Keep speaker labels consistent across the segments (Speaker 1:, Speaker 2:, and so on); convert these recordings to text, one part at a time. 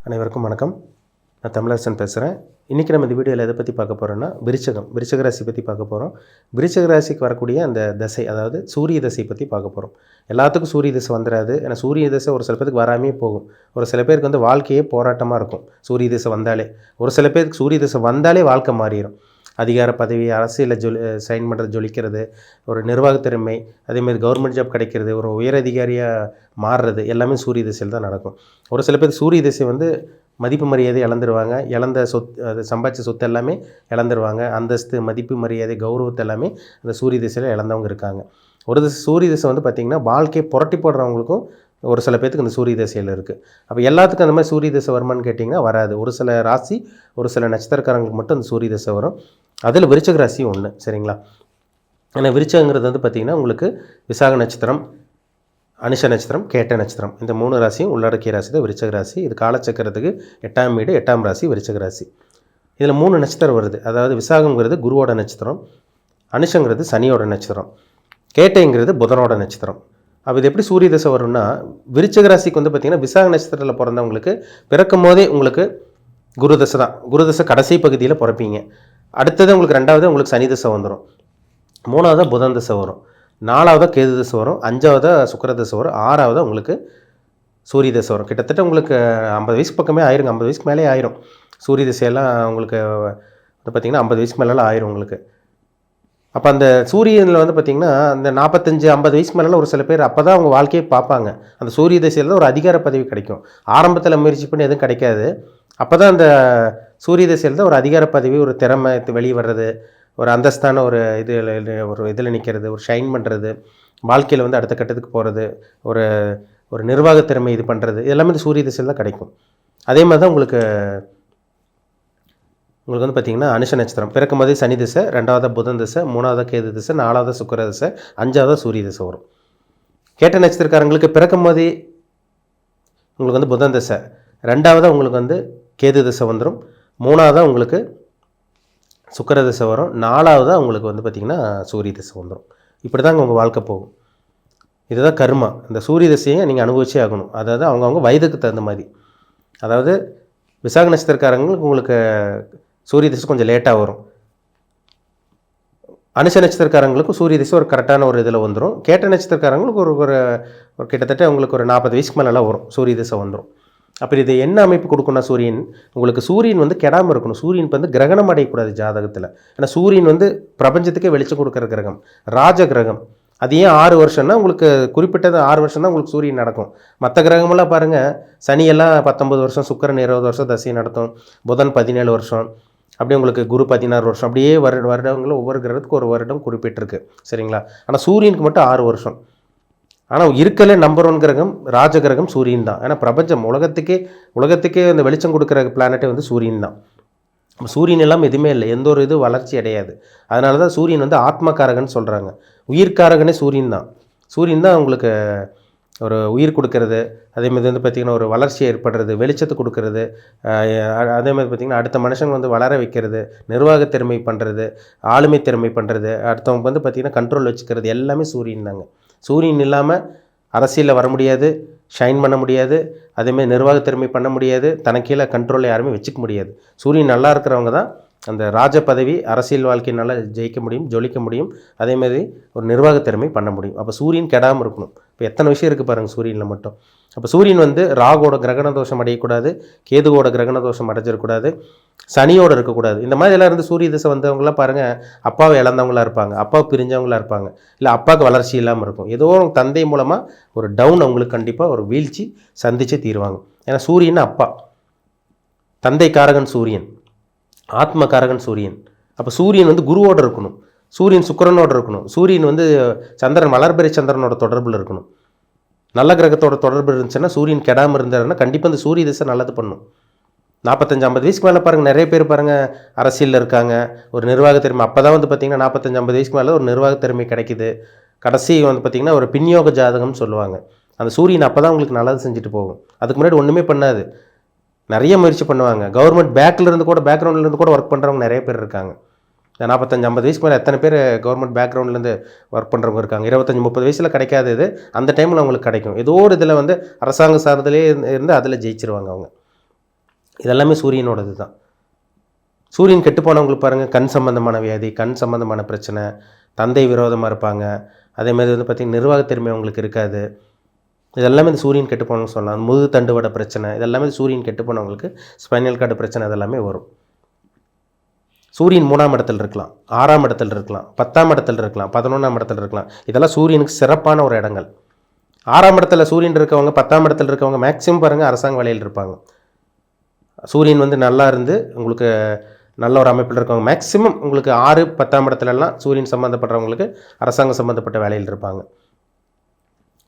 Speaker 1: அனைவருக்கும் வணக்கம். நான் தமிழரசன் பேசுகிறேன். இன்றைக்கி நம்ம இந்த வீடியோவில் எதை பற்றி பார்க்க போகிறோன்னா விருச்சிக ராசி பற்றி பார்க்க போகிறோம். விருச்சிக ராசிக்கு வரக்கூடிய அந்த தசை, அதாவது சூரிய தசை பற்றி பார்க்க போகிறோம். எல்லாத்துக்கும் சூரிய தசை வந்துடாது. ஏன்னா சூரிய தசை ஒரு சில பேருக்கு வராமே போகும். ஒரு சில பேருக்கு வந்து வாழ்க்கையே போராட்டமாக இருக்கும் சூரிய தசை வந்தாலே. ஒரு சில பேருக்கு சூரிய தசை வந்தாலே வாழ்க்கை மாறிடும். அதிகார பதவி, அரசியலில் சைன் பண்ணுறது, ஜொலிக்கிறது, ஒரு நிர்வாகத்திறமை, அதேமாதிரி கவர்மெண்ட் ஜாப் கிடைக்கிறது, ஒரு உயர் அதிகாரியாக மாறுறது எல்லாமே சூரிய திசையில் தான் நடக்கும். ஒரு சில பேர் சூரிய திசை வந்து மதிப்பு மரியாதை இழந்துருவாங்க. இழந்த அது சம்பாதிச்ச சொத்து எல்லாமே இழந்துருவாங்க. அந்தஸ்து, மதிப்பு மரியாதை, கௌரவத்தை எல்லாமே அந்த சூரிய திசையில் இழந்தவங்க இருக்காங்க. ஒரு சூரிய திசை வந்து பார்த்திங்கன்னா வாழ்க்கையை புரட்டி போடுறவங்களுக்கும் ஒரு சில பேர்த்துக்கு அந்த சூரிய திசையில் இருக்குது. அப்போ எல்லாத்துக்கும் அந்த மாதிரி சூரிய திசை வருமானு கேட்டிங்கன்னா வராது. ஒரு சில ராசி, ஒரு சில நட்சத்திரக்காரங்களுக்கு மட்டும் அந்த சூரிய திசை வரும். அதில் விருச்சிக ராசி ஒன்று. சரிங்களா? ஏன்னா விருச்சகங்கிறது வந்து பார்த்திங்கன்னா உங்களுக்கு விசாக நட்சத்திரம், அனுஷ நட்சத்திரம், கேட்ட நட்சத்திரம், இந்த 3 ராசியும் உள்ளடக்கிய ராசி தான் விருச்சிக ராசி. இது காலச்சக்கரத்துக்கு 8ஆம் வீடு, 8ஆம் ராசி விருச்சிக ராசி. இதில் 3 நட்சத்திரம் வருது. அதாவது விசாகங்கிறது குருவோட நட்சத்திரம், அனுஷங்கிறது சனியோட நட்சத்திரம், கேட்டைங்கிறது புதனோட நட்சத்திரம். அப்போ இது எப்படி சூரிய தசை வரும்னா, விருச்சிக ராசிக்கு வந்து பார்த்திங்கன்னா விசாக நட்சத்திரத்தில் பிறந்தவங்களுக்கு பிறக்கும் போதே உங்களுக்கு குரு தசை தான். குரு தசை கடைசி பகுதியில் பிறப்பீங்க. அடுத்தது உங்களுக்கு 2வது உங்களுக்கு சனி தசை வந்துடும், 3வது புதன் தசை வரும், 4வது கேது தசை வரும், 5வது சுக்கிர தசை வரும், 6வது உங்களுக்கு சூரிய தசை வரும். கிட்டத்தட்ட உங்களுக்கு 50 வயசு பக்கமே ஆயிரும். 50 வயசுக்கு மேலே ஆயிரும். சூரிய தசையெல்லாம் உங்களுக்கு வந்து பார்த்திங்கன்னா 50 வயசுக்கு மேலாம் ஆயிரும் உங்களுக்கு. அப்போ அந்த சூரியனில் வந்து பார்த்திங்கன்னா அந்த 45-50 வயசுக்கு மேலே ஒரு சில பேர் அப்போ தான் அவங்க வாழ்க்கையை பார்ப்பாங்க. அந்த சூரிய திசையில் தான் ஒரு அதிகார பதவி கிடைக்கும். ஆரம்பத்தில் முயற்சி பண்ணி எதுவும் கிடைக்காது. அப்போ தான் அந்த சூரிய திசையில் தான் ஒரு அதிகார பதவி, ஒரு திறமை வெளியே வர்றது, ஒரு அந்தஸ்தான ஒரு இதில் நிற்கிறது, ஒரு ஷைன் பண்ணுறது, வாழ்க்கையில் வந்து அடுத்த கட்டத்துக்கு போகிறது, ஒரு ஒரு நிர்வாக திறமை இது பண்ணுறது, எல்லாமே இந்த சூரிய திசையில் தான் கிடைக்கும். அதே மாதிரி தான் உங்களுக்கு வந்து பார்த்திங்கன்னா அனுஷ நட்சத்திரம் பிறக்கும் போதே சனி திசை, 2வது புதன் திசை, 3வது கேது திசை, 4வது சுக்கிர திசை, 5வது சூரிய திசை வரும். கேட்ட நட்சத்திரக்காரங்களுக்கு பிறக்கும் போதே உங்களுக்கு வந்து புதன் திசை, 2வது உங்களுக்கு வந்து கேது திசை வந்துடும், 3வது உங்களுக்கு சுக்கிர திசை வரும், 4வது உங்களுக்கு வந்து பார்த்திங்கன்னா சூரிய திசை வந்துடும். இப்படி தாங்க உங்கள் வாழ்க்கை போகும். இதுதான் கர்மா. இந்த சூரிய திசையை நீங்கள் அனுபவிச்சே ஆகணும். அதாவது அவங்கவுங்க வயதுக்கு தகுந்த மாதிரி. அதாவது விசாக நட்சத்திரக்காரங்களுக்கு உங்களுக்கு சூரிய திசை கொஞ்சம் லேட்டாக வரும். அனுஷ நட்சத்திரக்காரங்களுக்கும் சூரிய திசை ஒரு கரெக்டான ஒரு இதில் வந்துடும். கேட்ட நட்சத்திரக்காரங்களுக்கு ஒரு கிட்டத்தட்ட உங்களுக்கு ஒரு 40 வயசுக்கு மேலாம் வரும் சூரிய திசை வந்துடும். அப்படி இது என்ன அமைப்பு கொடுக்கணும்னா, சூரியன் வந்து கெடாமல் இருக்கணும். சூரியன் வந்து கிரகணம் அடையக்கூடாது ஜாதகத்தில். ஏன்னா சூரியன் வந்து பிரபஞ்சத்துக்கே வெளிச்சம் கொடுக்குற கிரகம், ராஜ கிரகம். அது ஏன் 6 வருஷம்னா உங்களுக்கு குறிப்பிட்டது 6 வருஷம் தான் உங்களுக்கு சூரியன் நடக்கும். மற்ற கிரகமெல்லாம் பாருங்கள், சனியெல்லாம் 19 வருஷம், சுக்கிரன் 20 வருஷம் தசையை நடத்தும், புதன் 17 வருஷம், அப்படியே உங்களுக்கு குரு 16 வருஷம், அப்படியே வருடங்களும் ஒவ்வொரு கிரகத்துக்கு ஒரு வருடம் குறிப்பிட்டிருக்கு. சரிங்களா? ஆனால் சூரியனுக்கு மட்டும் 6 வருஷம். ஆனால் இருக்கலே நம்பர் 1 கிரகம் ராஜ கிரகம் சூரியன் தான். ஏன்னா பிரபஞ்சம் உலகத்துக்கே அந்த வெளிச்சம் கொடுக்குற பிளானட்டே வந்து சூரியன் தான். சூரியன் எல்லாம் எதுவுமே இல்லை, எந்த ஒரு இது வளர்ச்சி அடையாது. அதனால தான் சூரியன் வந்து ஆத்மகாரகன் சொல்கிறாங்க. உயிர்காரகனே சூரியன் தான். சூரியன் தான் உங்களுக்கு ஒரு உயிர் கொடுக்கறது, அதேமாதிரி வந்து பார்த்திங்கன்னா ஒரு வளர்ச்சி ஏற்படுறது, வெளிச்சத்தை கொடுக்கறது, அதேமாதிரி பார்த்திங்கன்னா அடுத்த மனுஷங்க வந்து வளர வைக்கிறது, நிர்வாக திறமை பண்ணுறது, ஆளுமை திறமை பண்ணுறது, அடுத்தவங்க வந்து பார்த்திங்கன்னா கண்ட்ரோல் வச்சுக்கிறது, எல்லாமே சூரியன் தாங்க. சூரியன் இல்லாமல் அரசியலில் வர முடியாது, ஷைன் பண்ண முடியாது, அதேமாதிரி நிர்வாக திறமை பண்ண முடியாது, தனக்கீழே கண்ட்ரோலில் யாருமே வச்சுக்க முடியாது. சூரியன் நல்லா இருக்கிறவங்க தான் அந்த ராஜ பதவி, அரசியல் வாழ்க்கையை நல்லா ஜெயிக்க முடியும், ஜொலிக்க முடியும், அதேமாதிரி ஒரு நிர்வாக திறமை பண்ண முடியும். அப்போ சூரியன் கெடாமல் இருக்கணும். இப்போ எத்தனை விஷயம் இருக்குது பாருங்கள் சூரியனில் மட்டும். அப்போ சூரியன் வந்து ராகோட கிரகண தோஷம் அடையக்கூடாது, கேதுவோட கிரகண தோஷம் அடைஞ்சிடக்கூடாது, சனியோடு இருக்கக்கூடாது. இந்த மாதிரி எல்லாம் இருந்து சூரிய திசை வந்தவங்களாம் பாருங்கள், அப்பாவை இழந்தவங்களாக இருப்பாங்க, அப்பாவை பிரிஞ்சவங்களாக இருப்பாங்க, இல்லை அப்பாவுக்கு வளர்ச்சி இல்லாமல் இருக்கும். ஏதோ தந்தை மூலமாக ஒரு டவுன் அவங்களுக்கு கண்டிப்பாக ஒரு வீழ்ச்சி சந்திச்சே தீருவாங்க. ஏன்னா சூரியன் அப்பா, தந்தை காரகன் சூரியன், ஆத்மகாரகன் சூரியன். அப்போ சூரியன் வந்து குருவோடு இருக்கணும், சூரியன் சுக்கிரனோடு இருக்கணும், சூரியன் வந்து சந்திரன் வளர்பிறை சந்திரனோட தொடர்பில் இருக்கணும். நல்ல கிரகத்தோட தொடர்பு இருந்துச்சுன்னா, சூரியன் கெடாமல் இருந்தாருன்னா கண்டிப்பாக அந்த சூரிய திசை நல்லது பண்ணும். 45-50 வயசுக்கு மேலே பாருங்கள், நிறைய பேர் பாருங்கள் அரசியலில் இருக்காங்க, ஒரு நிர்வாக திறமை. அப்போ தான் வந்து பார்த்திங்கன்னா 45-50 வயசுக்கு மேலே ஒரு நிர்வாக திறமை கிடைக்குது. கடைசி வந்து பார்த்திங்கன்னா ஒரு பின்யோக ஜாதகம்னு சொல்லுவாங்க. அந்த சூரியன் அப்போ தான் உங்களுக்கு நல்லது செஞ்சுட்டு போகும். அதுக்கு முன்னாடி ஒன்றுமே பண்ணாது. நிறைய முயற்சி பண்ணுவாங்க. கவர்மெண்ட் பேக்ரவுண்ட்லேருந்து கூட ஒர்க் பண்ணுறவங்க நிறைய பேர் இருக்காங்க. 45-50 வயசுக்கு மேலே எத்தனை பேர் கவர்மெண்ட் பேக்ரவுண்ட்லேருந்து ஒர்க் பண்ணுறவங்க இருக்காங்க. 25-30 வயசில் கிடைக்காது இது, அந்த டைமில் அவங்களுக்கு கிடைக்கும். ஏதோ ஒரு இதில் வந்து அரசாங்க சார்ந்திலே இருந்து அதில் ஜெயிச்சிருவாங்க அவங்க. இதெல்லாமே சூரியனோடது தான். சூரியன் கெட்டு போனவங்களுக்கு பாருங்கள், கண் சம்பந்தமான வியாதி, கண் சம்பந்தமான பிரச்சனை, தந்தை விரோதமாக இருப்பாங்க. அதேமாதிரி வந்து பார்த்திங்கன்னா நிர்வாகத்திறமை அவங்களுக்கு இருக்காது. இதெல்லாமே இந்த சூரியன் கெட்டு போனவங்க சொல்லலாம். முதுகு தண்டுவட பிரச்சனை, இதெல்லாமே சூரியன் கெட்டு போனவங்களுக்கு ஸ்பைனல் கார்டு பிரச்சனை இதெல்லாமே வரும். சூரியன் 3ஆம் இடத்துல இருக்கலாம், 6ஆம் இடத்துல இருக்கலாம், 10ஆம் இடத்துல இருக்கலாம், 11ஆம் இடத்துல இருக்கலாம். இதெல்லாம் சூரியனுக்கு சிறப்பான ஒரு இடங்கள். 6ஆம் இடத்துல சூரியன் இருக்கவங்க, 10ஆம் இடத்துல இருக்கவங்க மேக்ஸிமம் பாருங்கள் அரசாங்க வேலையில் இருப்பாங்க. சூரியன் வந்து நல்லா இருந்து உங்களுக்கு நல்ல ஒரு அமைப்பில் இருக்கவங்க மேக்ஸிமம் உங்களுக்கு 6, 10ஆம் இடத்துலலாம் சூரியன் சம்மந்தப்படுறவங்களுக்கு அரசாங்கம் சம்மந்தப்பட்ட வேலையில் இருப்பாங்க.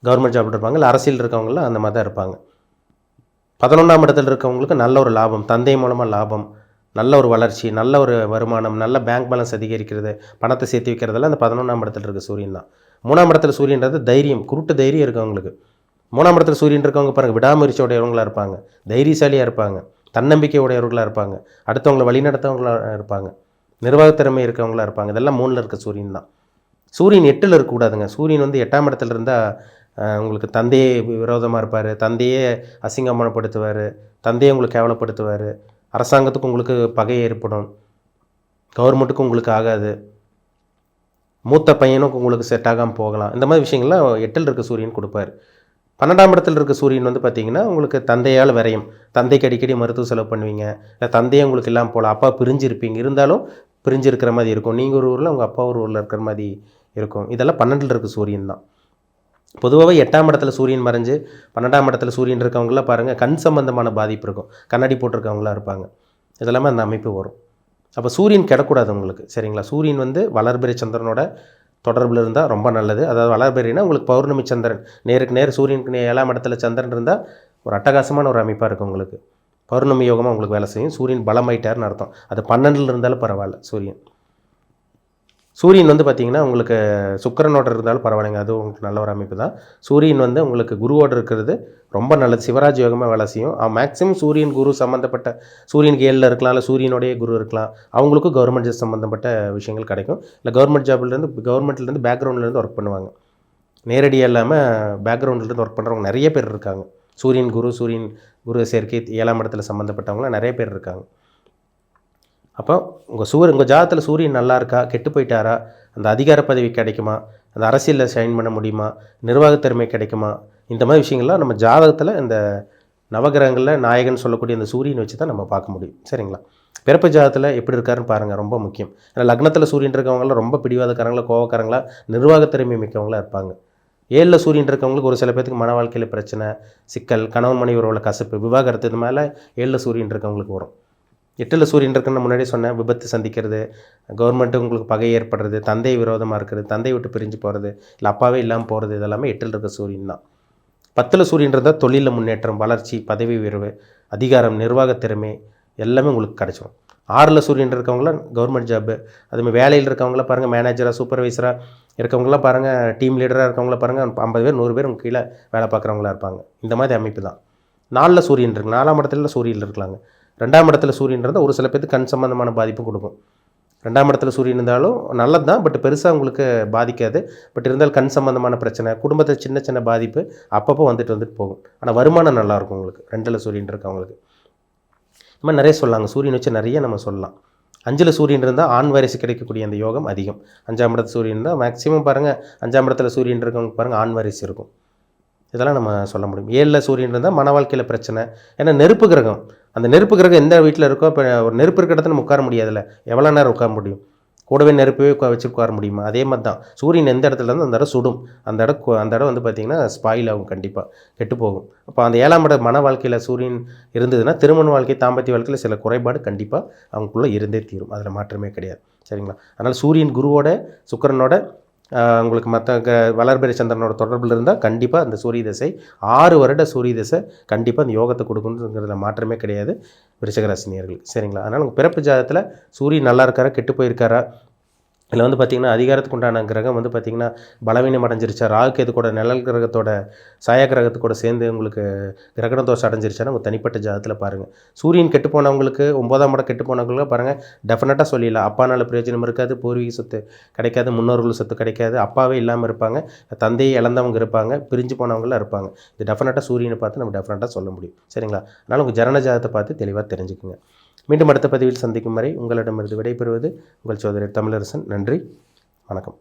Speaker 1: கவர்மெண்ட் ஜாப் இருப்பாங்க, இல்லை அரசியல் இருக்கவங்களாம் அந்த மாதிரி தான் இருப்பாங்க. 11ஆம் இடத்துல இருக்கவங்களுக்கு நல்ல ஒரு லாபம், தந்தை மூலமாக லாபம், நல்ல ஒரு வளர்ச்சி, நல்ல ஒரு வருமானம், நல்ல பேங்க் பேலன்ஸ் அதிகரிக்கிறது, பணத்தை சேர்த்து வைக்கிறதெல்லாம் அந்த 11ஆம் இடத்துல இருக்க சூரியன் தான். 3ஆம் இடத்துல சூரியன்றது தைரியம், குருட்டு தைரியம் இருக்கவங்களுக்கு. 3ஆம் இடத்துல சூரியன் இருக்கவங்க பாருங்கள் விடாமுயற்சி உடையவங்களாக இருப்பாங்க, தைரியசாலியாக இருப்பாங்க, தன்னம்பிக்கை உடையவர்களாக இருப்பாங்க, அடுத்தவங்களை வழிநடத்தவங்களாக இருப்பாங்க, நிர்வாகத்திறமை இருக்கவங்களாக இருப்பாங்க. இதெல்லாம் 3ல் இருக்க சூரியன் தான். சூரியன் 8ல் இருக்கக்கூடாதுங்க. சூரியன் வந்து 8ஆம் இடத்துல இருந்தால் உங்களுக்கு தந்தையே விரோதமாக இருப்பார், தந்தையே அசிங்கமானப்படுத்துவார், தந்தையை உங்களுக்கு கேவலப்படுத்துவார், அரசாங்கத்துக்கு உங்களுக்கு பகை ஏற்படும், கவர்மெண்ட்டுக்கும் உங்களுக்கு ஆகாது, மூத்த பையனுக்கு உங்களுக்கு செட் ஆகாமல் போகலாம். இந்த மாதிரி விஷயங்கள்லாம் 8ல் இருக்க சூரியன் கொடுப்பார். 12ஆம் இடத்துல இருக்க சூரியன் வந்து பார்த்திங்கன்னா உங்களுக்கு தந்தையால் விரயம், தந்தைக்கு அடிக்கடி மருத்துவ செலவு பண்ணுவீங்க, இல்லை தந்தையே உங்களுக்கு இல்லாமல் போகலாம், அப்பா பிரிஞ்சிருப்பீங்க, இருந்தாலும் பிரிஞ்சு இருக்கிற மாதிரி இருக்கும், நீங்கள் ஒரு ஊரில் உங்கள் அப்பா ஒரு ஊரில் இருக்கிற மாதிரி இருக்கும். இதெல்லாம் 12ல் இருக்க சூரியன் தான். பொதுவாகவே 8ஆம் இடத்துல சூரியன் மறைஞ்சு 12ஆம் இடத்துல சூரியன் இருக்கவங்களாம் பாருங்கள் கண் சம்பந்தமான பாதிப்பு இருக்கும், கண்ணாடி போட்டிருக்கவங்களாம் இருப்பாங்க. இதெல்லாமே அந்த அமைப்பு வரும். அப்போ சூரியன் கிடக்கூடாது உங்களுக்கு, சரிங்களா? சூரியன் வந்து வளர்பிறை சந்திரனோட தொடர்பில் இருந்தால் ரொம்ப நல்லது. அதாவது வளர்பிறைனா உங்களுக்கு பௌர்ணமி சந்திரன் நேருக்கு நேர் சூரியனுக்கு 7ஆம் இடத்துல சந்திரன் இருந்தால் ஒரு அட்டகாசமான ஒரு அமைப்பாக இருக்கும் உங்களுக்கு. பௌர்ணமி யோகமாக உங்களுக்கு வேலை செய்யும். சூரியன் பலமாயிட்டார்னு அர்த்தம். அது 12ல் இருந்தாலும் பரவாயில்ல. சூரியன் வந்து பார்த்திங்கன்னா உங்களுக்கு சுக்கிரனோட இருந்தாலும் பரவாயில்லைங்க, அது உங்களுக்கு நல்ல ஒரு அமைப்பு தான். சூரியன் வந்து உங்களுக்கு குருவோடு இருக்கிறது ரொம்ப நல்லது, சிவராஜ் யோகமாக வேலை செய்யும். மேக்ஸிமம் சூரியன் குரு சம்மந்தப்பட்ட சூரியனுக்கு 7ல் இருக்கலாம், இல்லை சூரியனுடைய குரு இருக்கலாம், அவங்களுக்கும் கவர்மெண்ட் ஜாப் சம்மந்தப்பட்ட விஷயங்கள் கிடைக்கும். இல்லை கவர்மெண்ட்லேருந்து பேக்ரவுண்ட்லேருந்து ஒர்க் பண்ணுவாங்க, நேரடியாக இல்லாமல் பேக்ரவுண்ட்லேருந்து ஒர்க் பண்ணுறவங்க நிறைய பேர் இருக்காங்க. சூரியன் குரு சேர்க்கை 7ஆம் இடத்துல சம்மந்தப்பட்டவங்களாம் நிறைய பேர் இருக்காங்க. அப்போ உங்கள் ஜாதகத்தில் சூரியன் நல்லா இருக்கா, கெட்டு போயிட்டாரா, அந்த அதிகார பதவி கிடைக்குமா, அந்த அரசியலில் ஷைன் பண்ண முடியுமா, நிர்வாகத்திறமை கிடைக்குமா, இந்த மாதிரி விஷயங்கள்லாம் நம்ம ஜாதகத்தில் இந்த நவகிரகங்களில் நாயகன் சொல்லக்கூடிய அந்த சூரியனை வச்சு தான் நம்ம பார்க்க முடியும், சரிங்களா? பிறப்பு ஜாதகத்தில் எப்படி இருக்காருன்னு பாருங்கள், ரொம்ப முக்கியம். ஏன்னா லக்னத்தில் சூரியன் இருக்கவங்களாம் ரொம்ப பிடிவாதக்காரங்களா, கோவக்காரங்களா, நிர்வாகத்திறமை மிக்கவங்களாக இருப்பாங்க. 7ல் சூரியன் இருக்கவங்களுக்கு ஒரு சில பேருக்கு மன வாழ்க்கையில் பிரச்சனை, சிக்கல், கணவன் மனைவி உறவுல கசப்பு, விவாகரத்து, இது மேலே 7ல் சூரியன் இருக்கவங்களுக்கு வரும். 8ல் சூரியன் இருக்குன்னு முன்னாடியே சொன்னேன், விபத்து சந்திக்கிறது, கவர்மெண்ட்டு உங்களுக்கு பகை ஏற்படுறது, தந்தை விரோதமாக இருக்கிறது, தந்தை விட்டு பிரிஞ்சு போகிறது, இல்லை அப்பாவே இல்லாமல் போகிறது, இதெல்லாமே 8ல் இருக்க சூரியன் தான். 10ல் சூரியன் இருந்தால் தொழிலில் முன்னேற்றம், வளர்ச்சி, பதவி உயர்வு, அதிகாரம், நிர்வாகத்திறமை எல்லாமே உங்களுக்கு கிடச்சிரும். 6ல் சூரியன் இருக்கவங்களாம் கவர்மெண்ட் ஜாப்பு, அதுமாதிரி வேலையில் இருக்கவங்களாம் பாருங்கள், மேனேஜராக சூப்பர்வைசராக இருக்கவங்களாம் பாருங்கள், டீம் லீடராக இருக்கவங்கள பாருங்கள், 50 பேர் 100 பேர் உங்கள் கீழே வேலை பார்க்குறவங்களா இருப்பாங்க. இந்த மாதிரி அமைப்பு தான். 4ல் சூரியன் இருக்கு, 4ஆம் இடத்துல சூரியன் இருக்கலாங்க. 2ஆம் இடத்துல சூரியன் இருந்தால் ஒரு சில பேருக்கு கண் சம்பந்தமான பாதிப்பு கொடுக்கும். 2ஆம் இடத்துல சூரியன் இருந்தாலும் நல்லது தான், பட் பெருசாக உங்களுக்கு பாதிக்காது. பட் இருந்தாலும் கண் சம்பந்தமான பிரச்சனை, குடும்பத்தில் சின்ன சின்ன பாதிப்பு அப்பப்போ வந்துட்டு போகும். ஆனால் வருமானம் நல்லாயிருக்கும் உங்களுக்கு 2ல் சூரியன் இருக்கவங்களுக்கு. இந்த மாதிரி நிறைய சொல்லலாங்க, சூரியன் வச்சு நிறைய நம்ம சொல்லலாம். 5ல் சூரியன் இருந்தால் ஆண் வாரிசு கிடைக்கக்கூடிய அந்த யோகம் அதிகம். 5ஆம் இடத்துல சூரியன் இருந்தால் மேக்ஸிமம் பாருங்கள், 5ஆம் இடத்துல சூரியன் இருக்கவங்க பாருங்கள் ஆண் வாரிசு இருக்கும். இதெல்லாம் நம்ம சொல்ல முடியும். 7ல் சூரியன் இருந்தால் மன வாழ்க்கையில் பிரச்சனை. ஏன்னா நெருப்பு கிரகம், அந்த நெருப்பு கிரகம் எந்த வீட்டில் இருக்கோ, இப்போ ஒரு நெருப்பு இருக்கிற இடத்துல நம்ம உட்கார முடியாதுல்ல, எவ்வளோ நேரம் உட்கார முடியும்? கூடவே நெருப்பவே வச்சு உட்கார முடியுமா? அதே மாதிரி தான் சூரியன் எந்த இடத்துல இருந்தால் அந்த இடம் சுடும், அந்த இடம் வந்து பார்த்திங்கன்னா ஸ்பாயில் ஆகும், கண்டிப்பாக கெட்டு போகும். அப்போ அந்த 7ஆம் இடம் மன வாழ்க்கையில் சூரியன் இருந்ததுன்னா திருமண வாழ்க்கை, தாம்பத்திய வாழ்க்கையில் சில குறைபாடு கண்டிப்பாக அவங்களுக்குள்ளே இருந்தே தீரும், அதில் மாற்றமே கிடையாது, சரிங்களா? அதனால் சூரியன் குருவோட சுக்கிரனோட உங்களுக்கு மற்ற வளர்பிறை சந்திரனோட தொடர்பில் இருந்தால் கண்டிப்பாக அந்த சூரிய தசை 6 வருட சூரிய தசை கண்டிப்பாக அந்த யோகத்தை கொடுக்கணுங்கிறதுல மாற்றமே கிடையாது விருச்சிக ராசினியர்களுக்கு, சரிங்களா? அதனால் உங்கள் பிறப்பு ஜாதகத்தில் சூரியன் நல்லா இருக்காரா, கெட்டு போயிருக்காரா, இதில் வந்து பார்த்திங்கன்னா அதிகாரத்துக்கு உண்டான கிரகம் வந்து பார்த்திங்கன்னா பலவீனம் அடைஞ்சிருச்சா, ராகு கேது கூட நிழல் கிரகத்தோட சாயா கிரகத்து கூட சேர்ந்து உங்களுக்கு கிரகண தோஷம் அடைஞ்சிருச்சான்னு உங்கள் தனிப்பட்ட ஜாதகத்தில் பாருங்கள். சூரியன் கெட்டு போனவங்களுக்கு 9ஆம் இடம் கெட்டு போனவங்களுக்கு பாருங்கள், டெஃபினட்டாக சொல்லிடலாம். அப்பானால பிரயோஜனம் இருக்காது, பூர்வீக சொத்து கிடைக்காது, முன்னோர்கள் சொத்து கிடைக்காது, அப்பாவே இல்லாமல் இருப்பாங்க, தந்தையை இழந்தவங்க இருப்பாங்க, பிரிஞ்சு போனவங்களாம் இருப்பாங்க. இது டெஃபினட்டாக சூரியனை பார்த்து நம்ம டெஃபினட்டாக சொல்ல முடியும். சரிங்களா? அதனால் உங்கள் ஜனன ஜாதகத்தை பார்த்து தெளிவாக தெரிஞ்சுக்குங்க. மீண்டும் அடுத்த பதிவில் சந்திக்கும் வரை உங்களிடமிருந்து விடைபெறுவது உங்கள் சோதரர் தமிழரசன். நன்றி, வணக்கம்.